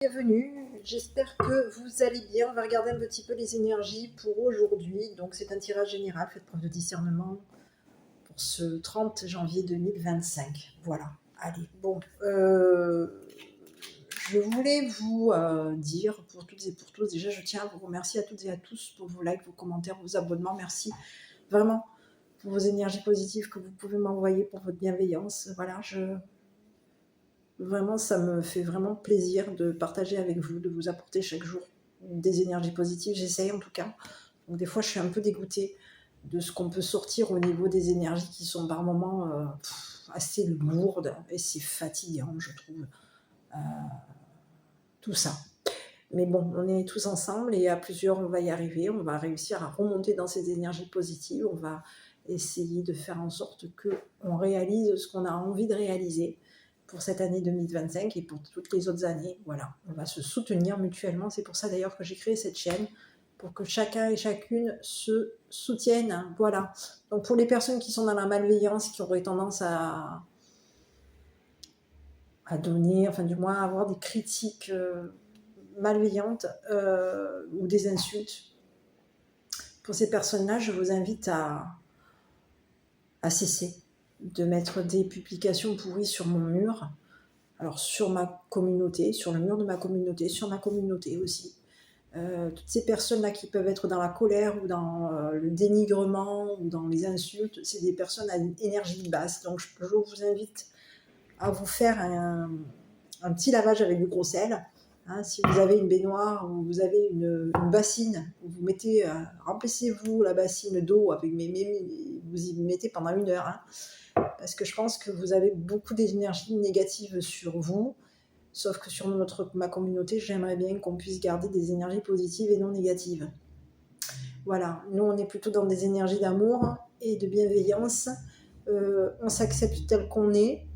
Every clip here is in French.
Bienvenue, j'espère que vous allez bien. On va regarder un petit peu les énergies pour aujourd'hui. Donc c'est un tirage général, faites preuve de discernement pour ce 30 janvier 2025. Voilà, allez, bon. Je voulais vous dire pour toutes et pour tous, déjà je tiens à vous remercier à toutes et à tous pour vos likes, vos commentaires, vos abonnements. Merci vraiment pour vos énergies positives que vous pouvez m'envoyer, pour votre bienveillance. Voilà, vraiment, ça me fait vraiment plaisir de partager avec vous, de vous apporter chaque jour des énergies positives. J'essaye en tout cas. Donc des fois, je suis un peu dégoûtée de ce qu'on peut sortir au niveau des énergies qui sont par moments assez lourdes et c'est fatigant, je trouve, tout ça. Mais bon, on est tous ensemble et à plusieurs, on va y arriver. On va réussir à remonter dans ces énergies positives. On va essayer de faire en sorte qu'on réalise ce qu'on a envie de réaliser pour cette année 2025 et pour toutes les autres années. Voilà, on va se soutenir mutuellement. C'est pour ça d'ailleurs que j'ai créé cette chaîne, pour que chacun et chacune se soutiennent. Voilà. Donc pour les personnes qui sont dans la malveillance, qui auraient tendance à donner, enfin du moins à avoir des critiques malveillantes ou des insultes, pour ces personnes-là, je vous invite à cesser de mettre des publications pourries sur mon mur. Alors sur ma communauté, sur le mur de ma communauté, sur ma communauté aussi. Toutes ces personnes-là qui peuvent être dans la colère ou dans le dénigrement ou dans les insultes, c'est des personnes à énergie basse. Donc je vous invite à vous faire un petit lavage avec du gros sel. Hein, si vous avez une baignoire ou vous avez une bassine, vous mettez, remplissez-vous la bassine d'eau avec vous y mettez pendant 1 heure. Hein, parce que je pense que vous avez beaucoup d'énergie négative sur vous. Sauf que sur ma communauté, j'aimerais bien qu'on puisse garder des énergies positives et non négatives. Voilà, nous on est plutôt dans des énergies d'amour et de bienveillance. On s'accepte tel qu'on est.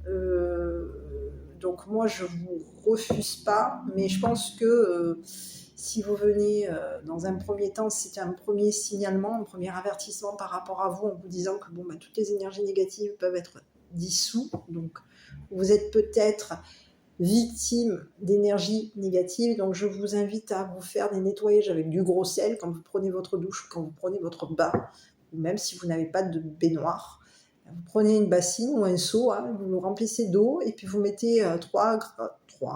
Donc moi je vous refuse pas, mais je pense que si vous venez dans un premier temps, c'est un premier signalement, un premier avertissement par rapport à vous en vous disant que bon, toutes les énergies négatives peuvent être dissous. Donc vous êtes peut-être victime d'énergie négative, donc je vous invite à vous faire des nettoyages avec du gros sel quand vous prenez votre douche, quand vous prenez votre bain, ou même si vous n'avez pas de baignoire. Vous prenez une bassine ou un seau, hein, vous le remplissez d'eau et puis vous mettez 3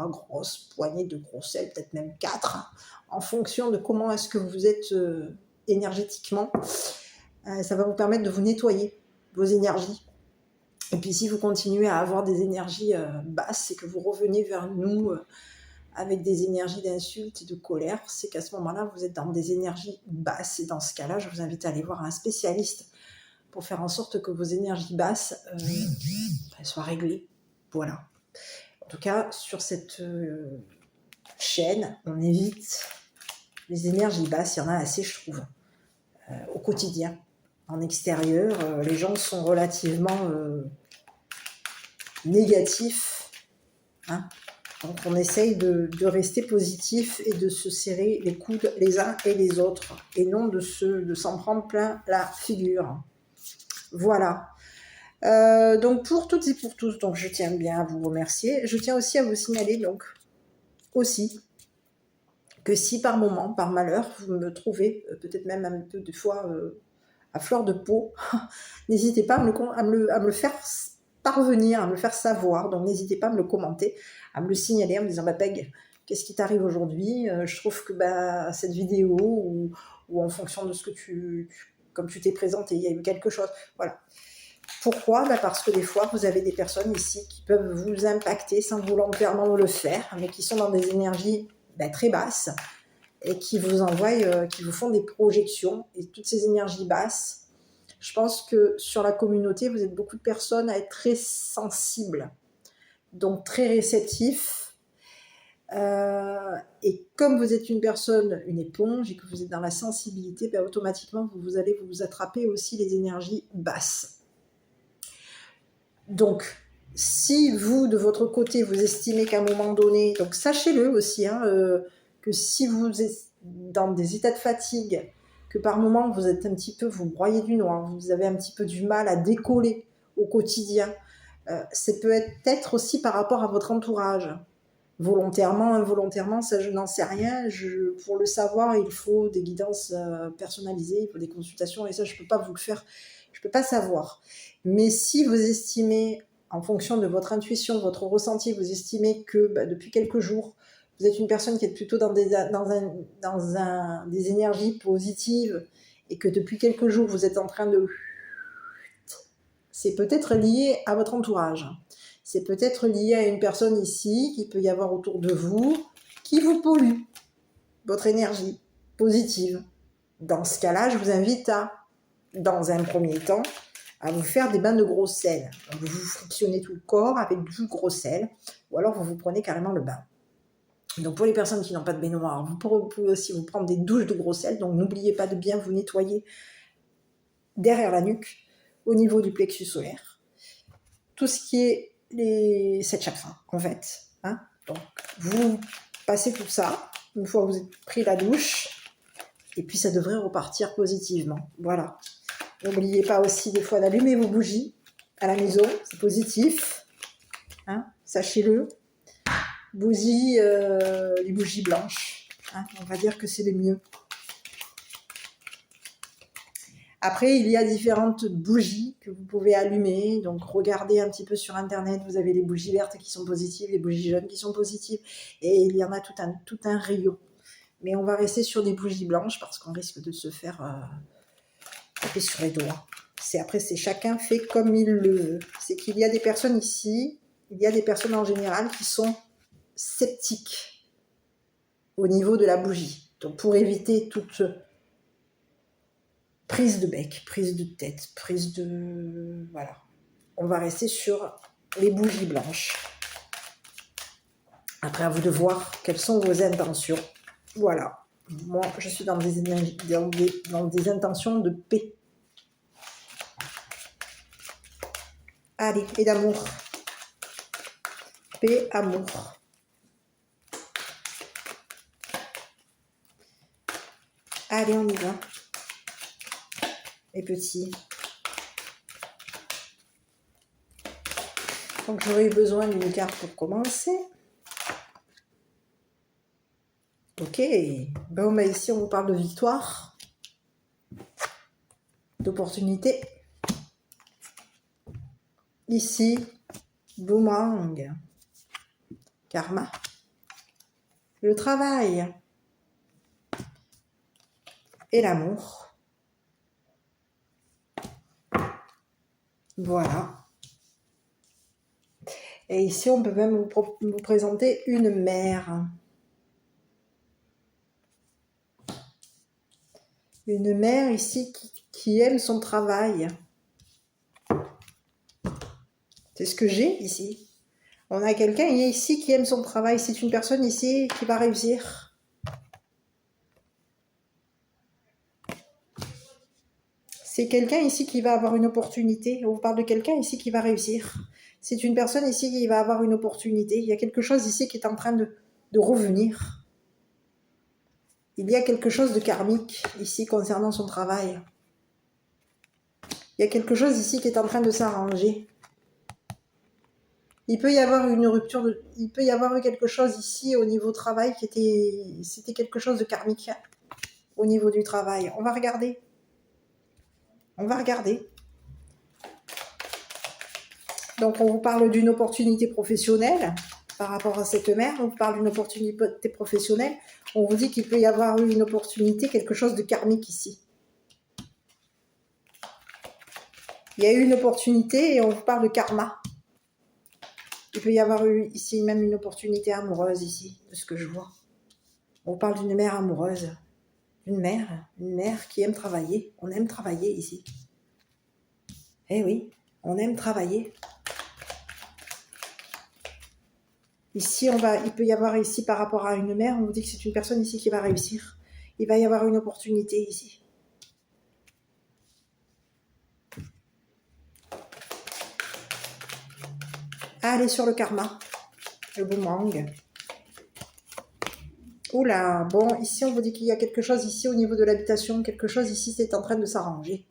grosses poignées de gros sel, peut-être même 4, hein, en fonction de comment est-ce que vous êtes énergétiquement. Ça va vous permettre de vous nettoyer vos énergies. Et puis si vous continuez à avoir des énergies basses et que vous revenez vers nous avec des énergies d'insulte et de colère, c'est qu'à ce moment-là, vous êtes dans des énergies basses. Et dans ce cas-là, je vous invite à aller voir un spécialiste pour faire en sorte que vos énergies basses soient réglées. Voilà. En tout cas, sur cette chaîne, on évite les énergies basses. Il y en a assez, je trouve, au quotidien. En extérieur, les gens sont relativement négatifs. Hein. Donc on essaye de rester positif et de se serrer les coudes les uns et les autres, et non de s'en prendre plein la figure. Voilà. Donc pour toutes et pour tous, donc je tiens bien à vous remercier. Je tiens aussi à vous signaler donc aussi que si par moment, par malheur, vous me trouvez peut-être même un peu des fois à fleur de peau, n'hésitez pas à me le faire parvenir, à me le faire savoir. Donc n'hésitez pas à me le commenter, à me le signaler en me disant Peg, qu'est-ce qui t'arrive aujourd'hui? Je trouve que cette vidéo ou en fonction de ce que comme tu t'es présenté, il y a eu quelque chose. Voilà. Pourquoi? Parce que des fois, vous avez des personnes ici qui peuvent vous impacter sans volontairement le faire, mais qui sont dans des énergies très basses et qui vous envoient, qui vous font des projections. Et toutes ces énergies basses, je pense que sur la communauté, vous êtes beaucoup de personnes à être très sensibles, donc très réceptifs. Et comme vous êtes une personne, une éponge, et que vous êtes dans la sensibilité, automatiquement, vous allez vous attraper aussi les énergies basses. Donc, si vous, de votre côté, vous estimez qu'à un moment donné, donc sachez-le aussi, hein, que si vous êtes dans des états de fatigue, que par moment vous êtes un petit peu, vous broyez du noir, vous avez un petit peu du mal à décoller au quotidien, ça peut être aussi par rapport à votre entourage. Volontairement, involontairement, ça je n'en sais rien. Pour le savoir, il faut des guidances personnalisées, il faut des consultations, et ça je ne peux pas vous le faire, je ne peux pas savoir. Mais si vous estimez, en fonction de votre intuition, votre ressenti, vous estimez que depuis quelques jours, vous êtes une personne qui est plutôt dans des énergies positives, et que depuis quelques jours, vous êtes en train de... C'est peut-être lié à votre entourage. C'est peut-être lié à une personne ici qui peut y avoir autour de vous qui vous pollue votre énergie positive. Dans ce cas-là, je vous invite à, dans un premier temps, à vous faire des bains de gros sel. Donc, vous frictionnez tout le corps avec du gros sel, ou alors vous prenez carrément le bain. Donc pour les personnes qui n'ont pas de baignoire, vous pouvez aussi vous prendre des douches de gros sel. Donc n'oubliez pas de bien vous nettoyer derrière la nuque, au niveau du plexus solaire. Tout ce qui est les 7 chakras, en fait. Hein. Donc, vous passez tout ça, une fois que vous avez pris la douche, et puis ça devrait repartir positivement. Voilà. N'oubliez pas aussi des fois d'allumer vos bougies à la maison, c'est positif. Hein, sachez-le. Les bougies blanches. Hein, on va dire que c'est le mieux. Après, il y a différentes bougies que vous pouvez allumer. Donc, regardez un petit peu sur Internet. Vous avez les bougies vertes qui sont positives, les bougies jaunes qui sont positives. Et il y en a tout un rayon. Mais on va rester sur des bougies blanches parce qu'on risque de se faire taper sur les doigts. Après, c'est chacun fait comme il le veut. C'est qu'il y a des personnes ici, il y a des personnes en général qui sont sceptiques au niveau de la bougie. Donc, pour éviter toute... prise de bec, prise de tête, prise de... Voilà. On va rester sur les bougies blanches. Après, à vous de voir quelles sont vos intentions. Voilà. Moi, je suis dans des intentions de paix. Allez, et d'amour. Paix, amour. Allez, on y va. Et petit. Donc j'aurais eu besoin d'une carte pour commencer. Ok. Bon, bah ici on vous parle de victoire, d'opportunité. Ici, boomerang, karma, le travail et l'amour. Voilà. Et ici, on peut même vous présenter une mère. Une mère ici qui aime son travail. C'est ce que j'ai ici. On a quelqu'un ici qui aime son travail. C'est une personne ici qui va réussir. C'est quelqu'un ici qui va avoir une opportunité. On vous parle de quelqu'un ici qui va réussir. C'est une personne ici qui va avoir une opportunité. Il y a quelque chose ici qui est en train de revenir. Il y a quelque chose de karmique ici concernant son travail. Il y a quelque chose ici qui est en train de s'arranger. Il peut y avoir une rupture, il peut y avoir eu quelque chose ici au niveau travail c'était quelque chose de karmique au niveau du travail. On va regarder. On va regarder. Donc, on vous parle d'une opportunité professionnelle par rapport à cette mère. On vous parle d'une opportunité professionnelle. On vous dit qu'il peut y avoir eu une opportunité, quelque chose de karmique ici. Il y a eu une opportunité et on vous parle de karma. Il peut y avoir eu ici même une opportunité amoureuse ici, de ce que je vois. On vous parle d'une mère amoureuse. Une mère qui aime travailler. On aime travailler ici. Eh oui, on aime travailler. Ici, il peut y avoir ici, par rapport à une mère, on vous dit que c'est une personne ici qui va réussir. Il va y avoir une opportunité ici. Allez sur le karma, le boomerang. Oula, bon, ici on vous dit qu'il y a quelque chose ici au niveau de l'habitation, quelque chose ici c'est en train de s'arranger.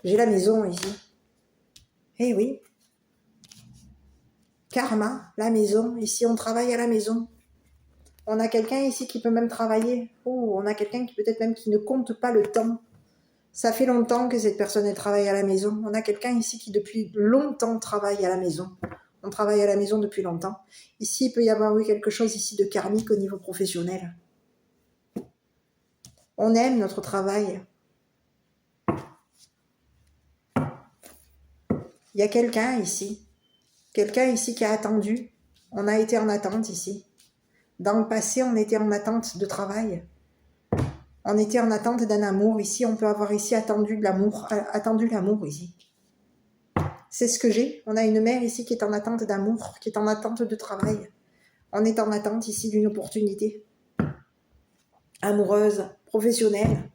J'ai la maison ici. Eh oui. Karma, la maison. Ici, on travaille à la maison. On a quelqu'un ici qui peut même travailler. Oh, on a quelqu'un qui peut-être même qui ne compte pas le temps. Ça fait longtemps que cette personne elle travaille à la maison. On a quelqu'un ici qui depuis longtemps travaille à la maison. On travaille à la maison depuis longtemps. Ici, il peut y avoir eu quelque chose ici de karmique au niveau professionnel. On aime notre travail. Il y a quelqu'un ici qui a attendu. On a été en attente ici. Dans le passé, on était en attente de travail. On était en attente d'un amour. Ici, on peut avoir ici attendu l'amour ici. C'est ce que j'ai. On a une mère ici qui est en attente d'amour, qui est en attente de travail. On est en attente ici d'une opportunité amoureuse, professionnelle.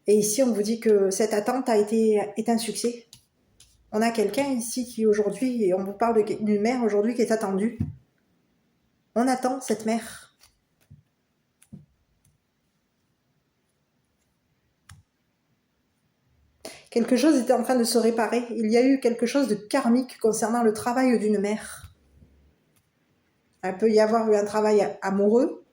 Et ici, on vous dit que cette attente est un succès. On a quelqu'un ici qui aujourd'hui, et on vous parle d'une mère aujourd'hui qui est attendue. On attend cette mère. Quelque chose était en train de se réparer. Il y a eu quelque chose de karmique concernant le travail d'une mère. Il peut y avoir eu un travail amoureux.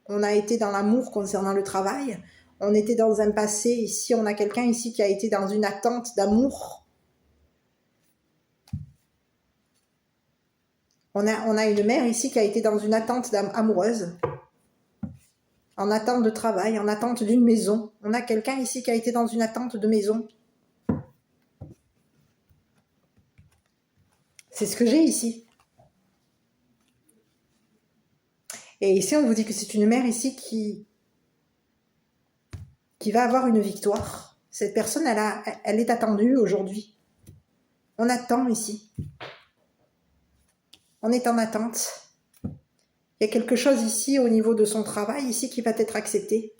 On a été dans l'amour concernant le travail. On était dans un passé. Ici, on a quelqu'un ici qui a été dans une attente d'amour. On a une mère ici qui a été dans une attente amoureuse. En attente de travail, en attente d'une maison. On a quelqu'un ici qui a été dans une attente de maison. C'est ce que j'ai ici. Et ici, on vous dit que c'est une mère ici qui va avoir une victoire. Cette personne, elle est attendue aujourd'hui. On attend ici. On est en attente. Il y a quelque chose ici au niveau de son travail ici qui va être accepté.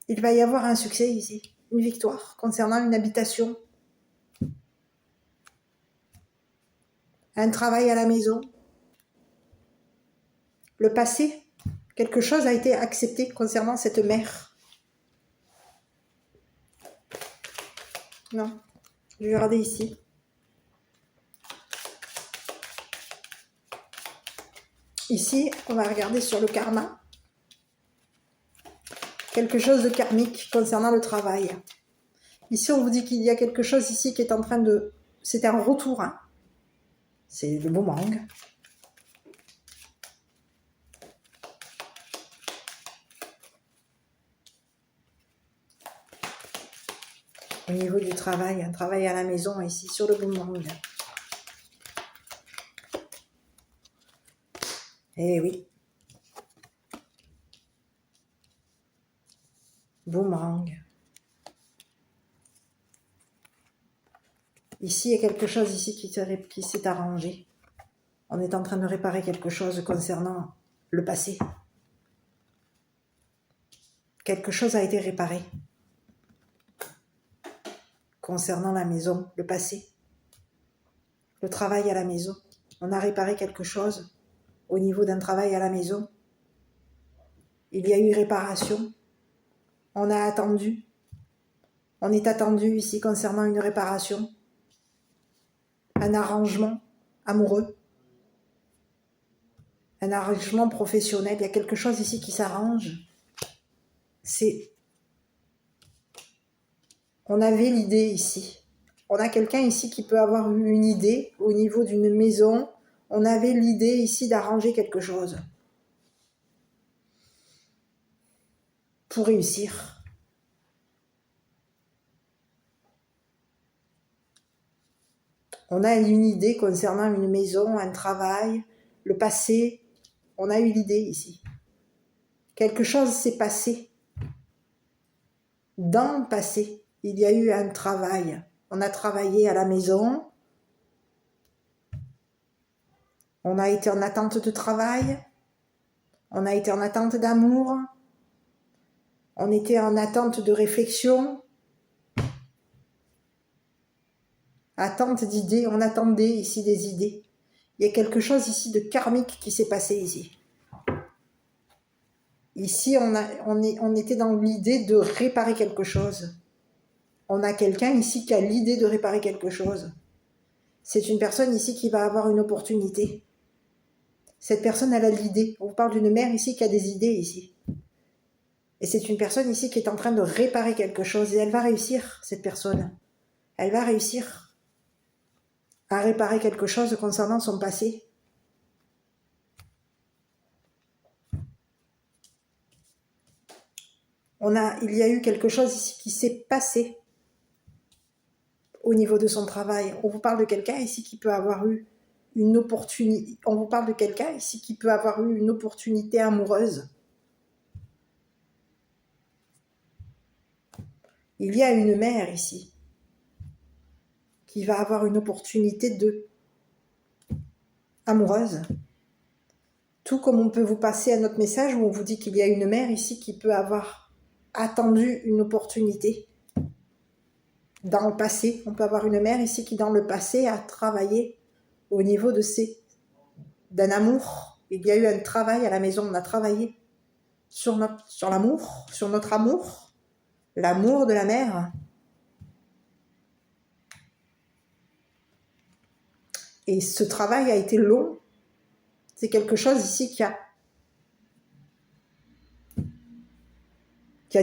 Il va y avoir un succès ici, une victoire concernant une habitation, un travail à la maison. Le passé, quelque chose a été accepté concernant cette mère. Non, je vais regarder ici. Ici, on va regarder sur le karma. Quelque chose de karmique concernant le travail. Ici, on vous dit qu'il y a quelque chose ici qui est en train de... C'est un retour. Hein. C'est le boomerang. Au niveau du travail, un travail à la maison ici, sur le boomerang. Eh oui. Boomerang. Ici, il y a quelque chose ici qui s'est arrangé. On est en train de réparer quelque chose concernant le passé. Quelque chose a été réparé. Concernant la maison, le passé. Le travail à la maison. On a réparé quelque chose au niveau d'un travail à la maison. Il y a eu réparation. On a attendu. On est attendu ici concernant une réparation. Un arrangement amoureux. Un arrangement professionnel. Il y a quelque chose ici qui s'arrange. On avait l'idée ici. On a quelqu'un ici qui peut avoir eu une idée au niveau d'une maison. On avait l'idée ici d'arranger quelque chose. Pour réussir. On a une idée concernant une maison, un travail, le passé. On a eu l'idée ici. Quelque chose s'est passé. Dans le passé, il y a eu un travail. On a travaillé à la maison. On a été en attente de travail. On a été en attente d'amour. On était en attente de réflexion. Attente d'idées. On attendait ici des idées. Il y a quelque chose ici de karmique qui s'est passé ici. Ici, on était dans l'idée de réparer quelque chose. On a quelqu'un ici qui a l'idée de réparer quelque chose. C'est une personne ici qui va avoir une opportunité. Cette personne, elle a de l'idée. On vous parle d'une mère ici qui a des idées ici. Et c'est une personne ici qui est en train de réparer quelque chose. Et elle va réussir, cette personne. Elle va réussir à réparer quelque chose concernant son passé. Il y a eu quelque chose ici qui s'est passé au niveau de son travail. On vous parle de quelqu'un ici qui peut avoir eu une opportunité. On vous parle de quelqu'un ici qui peut avoir eu une opportunité amoureuse. Il y a une mère ici qui va avoir une opportunité amoureuse. Tout comme on peut vous passer un autre message où on vous dit qu'il y a une mère ici qui peut avoir attendu une opportunité. Dans le passé, on peut avoir une mère ici qui dans le passé a travaillé au niveau d'un amour. Il y a eu un travail à la maison, on a travaillé sur l'amour, sur notre amour, l'amour de la mère. Et ce travail a été long. C'est quelque chose ici qui a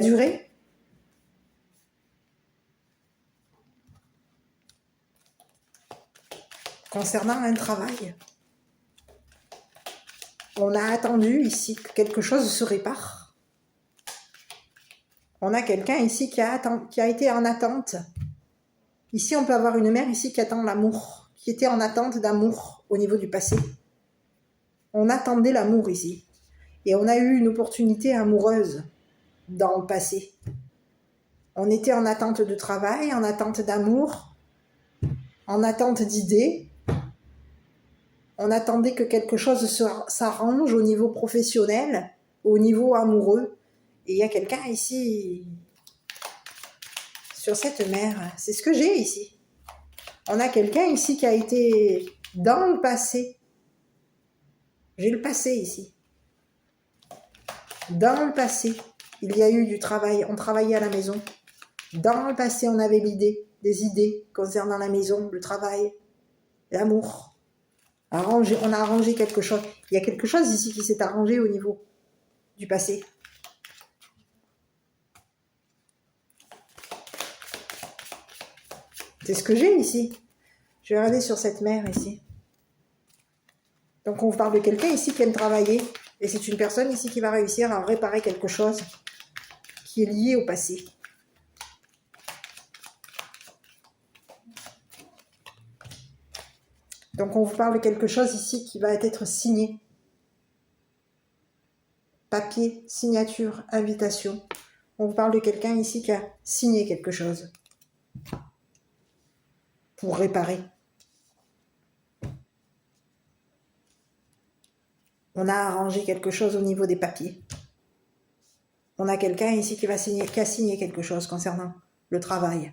duré. Concernant un travail. On a attendu ici que quelque chose se répare. On a quelqu'un ici qui a été en attente. Ici, on peut avoir une mère ici qui attend l'amour, qui était en attente d'amour au niveau du passé. On attendait l'amour ici. Et on a eu une opportunité amoureuse dans le passé. On était en attente de travail, en attente d'amour, en attente d'idées. On attendait que quelque chose s'arrange au niveau professionnel, au niveau amoureux. Et il y a quelqu'un ici, sur cette mère, c'est ce que j'ai ici. On a quelqu'un ici qui a été dans le passé. J'ai le passé ici. Dans le passé, il y a eu du travail, on travaillait à la maison. Dans le passé, on avait des idées concernant la maison, le travail, l'amour. On a arrangé quelque chose. Il y a quelque chose ici qui s'est arrangé au niveau du passé. C'est ce que j'ai ici. Je vais regarder sur cette mère ici. Donc on vous parle de quelqu'un ici qui aime travailler. Et c'est une personne ici qui va réussir à réparer quelque chose qui est lié au passé. Donc on vous parle de quelque chose ici qui va être signé. Papier, signature, invitation. On vous parle de quelqu'un ici qui a signé quelque chose pour réparer. On a arrangé quelque chose au niveau des papiers. On a quelqu'un ici qui a signé quelque chose concernant le travail.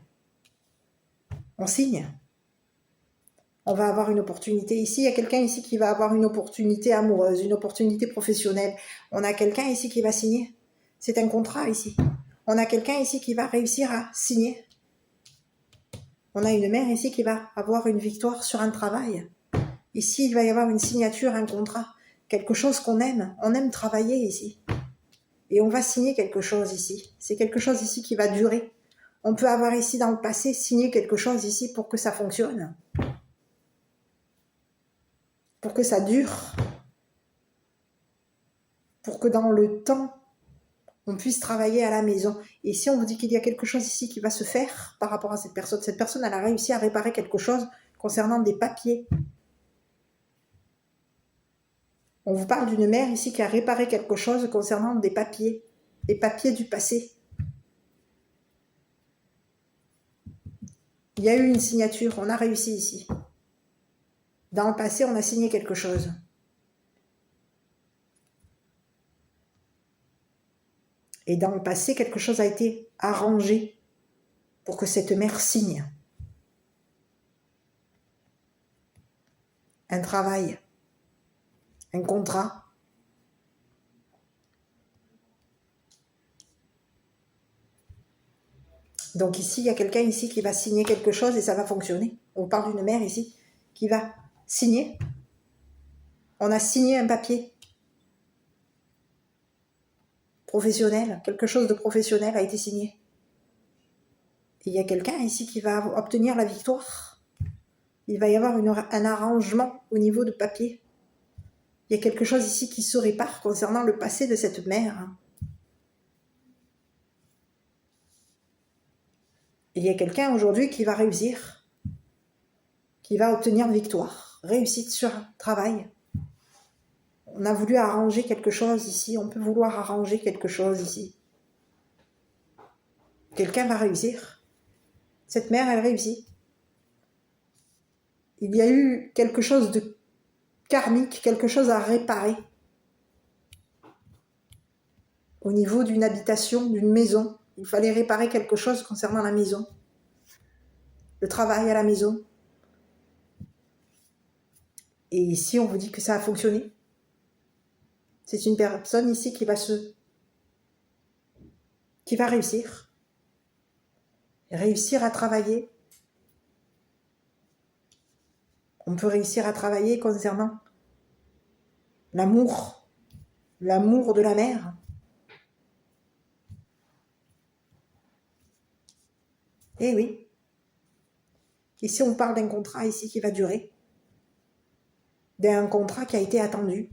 On signe. On va avoir une opportunité ici. Il y a quelqu'un ici qui va avoir une opportunité amoureuse, une opportunité professionnelle. On a quelqu'un ici qui va signer. C'est un contrat ici. On a quelqu'un ici qui va réussir à signer. On a une mère ici qui va avoir une victoire sur un travail. Ici, il va y avoir une signature, un contrat. Quelque chose qu'on aime. On aime travailler ici. Et on va signer quelque chose ici. C'est quelque chose ici qui va durer. On peut avoir ici dans le passé signé quelque chose ici pour que ça fonctionne. Pour que ça dure. Pour que dans le temps, on puisse travailler à la maison. Et si on vous dit qu'il y a quelque chose ici qui va se faire par rapport à cette personne, elle a réussi à réparer quelque chose concernant des papiers. On vous parle d'une mère ici qui a réparé quelque chose concernant des papiers du passé. Il y a eu une signature, on a réussi ici. Dans le passé, on a signé quelque chose. Et dans le passé, quelque chose a été arrangé pour que cette mère signe. Un travail, un contrat. Donc ici, il y a quelqu'un ici qui va signer quelque chose et ça va fonctionner. On parle d'une mère ici qui va signer. On a signé un papier professionnel, quelque chose de professionnel a été signé. Et il y a quelqu'un ici qui va obtenir la victoire. Il va y avoir un arrangement au niveau de papier. Il y a quelque chose ici qui se répare concernant le passé de cette mère. Et il y a quelqu'un aujourd'hui qui va réussir, qui va obtenir une victoire, réussite sur un travail. On a voulu arranger quelque chose ici, on peut vouloir arranger quelque chose ici. Quelqu'un va réussir. Cette mère, elle réussit. Il y a eu quelque chose de karmique, quelque chose à réparer au niveau d'une habitation, d'une maison. Il fallait réparer quelque chose concernant la maison, le travail à la maison. Et ici, on vous dit que ça a fonctionné. C'est une personne ici qui va réussir à travailler. On peut réussir à travailler concernant l'amour de la mère. Eh oui. Ici, on parle d'un contrat ici qui va durer. D'un contrat qui a été attendu.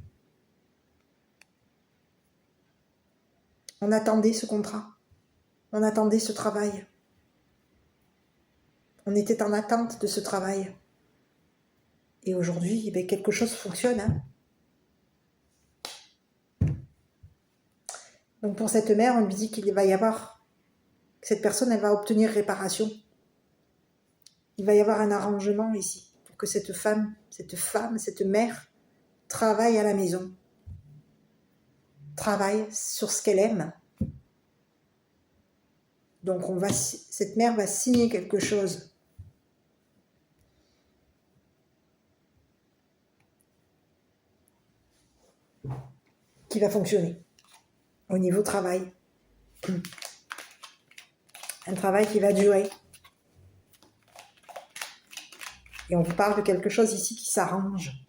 On attendait ce contrat. On attendait ce travail. On était en attente de ce travail. Et aujourd'hui, quelque chose fonctionne. Donc pour cette mère, on lui dit qu'il va y avoir, cette personne, elle va obtenir réparation. Il va y avoir un arrangement ici pour que cette femme, cette mère, travaille à la maison. Travaille sur ce qu'elle aime. Donc cette mère va signer quelque chose. Qui va fonctionner au niveau travail. Un travail qui va durer. Et on vous parle de quelque chose ici qui s'arrange.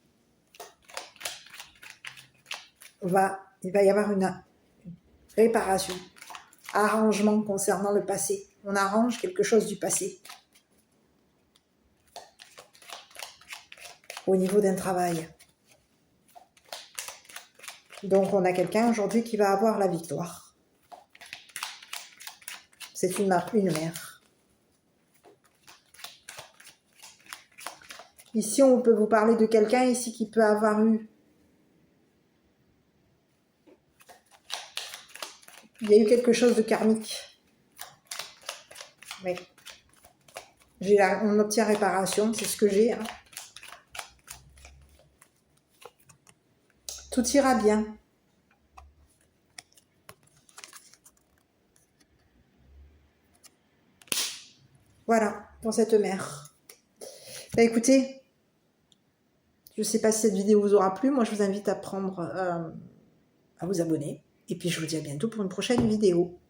Il va y avoir une réparation, arrangement concernant le passé. On arrange quelque chose du passé. Au niveau d'un travail. Donc on a quelqu'un aujourd'hui qui va avoir la victoire. C'est une mère. Ici on peut vous parler de quelqu'un ici qui peut avoir eu. Il y a eu quelque chose de karmique. Mais on obtient réparation, c'est ce que j'ai. Tout ira bien. Voilà, pour cette mère. Écoutez, je ne sais pas si cette vidéo vous aura plu. Moi, je vous invite à vous abonner. Et puis, je vous dis à bientôt pour une prochaine vidéo.